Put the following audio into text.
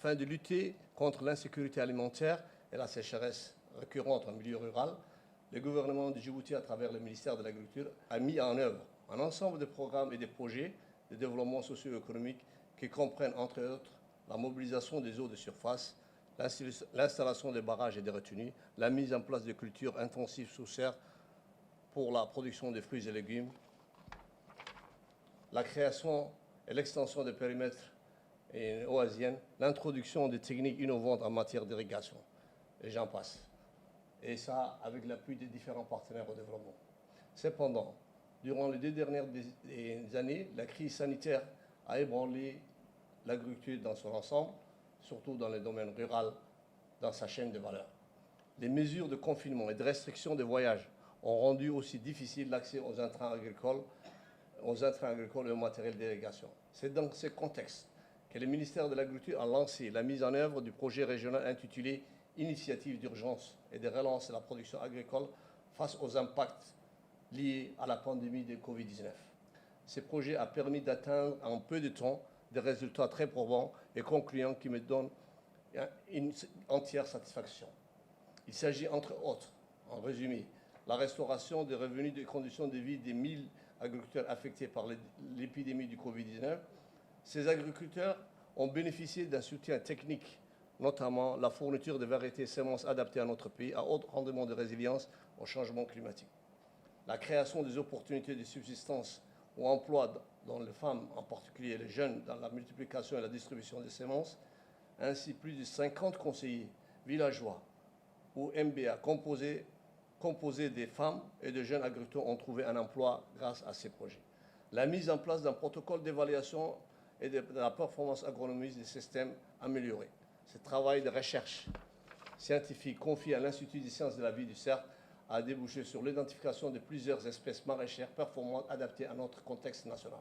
Afin de lutter contre l'insécurité alimentaire et la sécheresse récurrente en milieu rural, le gouvernement de Djibouti, à travers le ministère de l'Agriculture, a mis en œuvre un ensemble de programmes et de projets de développement socio-économique qui comprennent, entre autres, la mobilisation des eaux de surface, l'installation des barrages et des retenues, la mise en place de cultures intensives sous serre pour la production de fruits et légumes, la création et l'extension des périmètres oasiennes, l'introduction de techniques innovantes en matière d'irrigation, et j'en passe. Et ça, avec l'appui des différents partenaires au développement. Cependant, durant les 2 dernières années, la crise sanitaire a ébranlé l'agriculture dans son ensemble, surtout dans le domaine rural, dans sa chaîne de valeur. Les mesures de confinement et de restriction de voyage ont rendu aussi difficile l'accès aux intrants agricoles et au matériel d'irrigation. C'est dans ce contexte que le ministère de l'Agriculture a lancé la mise en œuvre du projet régional intitulé « Initiative d'urgence et de relance de la production agricole face aux impacts liés à la pandémie de Covid-19 ». Ce projet a permis d'atteindre en peu de temps des résultats très probants et concluants qui me donnent une entière satisfaction. Il s'agit entre autres, en résumé, la restauration des revenus et des conditions de vie des 1000 agriculteurs affectés par l'épidémie du Covid-19. Ces agriculteurs ont bénéficié d'un soutien technique, notamment la fourniture de variétés et semences adaptées à notre pays à haut rendement de résilience au changement climatique. La création des opportunités de subsistance ou emploi dans les femmes, en particulier les jeunes, dans la multiplication et la distribution des semences. Ainsi, plus de 50 conseillers villageois ou MBA composés des femmes et de jeunes agriculteurs ont trouvé un emploi grâce à ces projets. La mise en place d'un protocole d'évaluation et de la performance agronomique des systèmes améliorés. Ce travail de recherche scientifique confié à l'Institut des sciences de la vie du Cerf a débouché sur l'identification de plusieurs espèces maraîchères performantes adaptées à notre contexte national.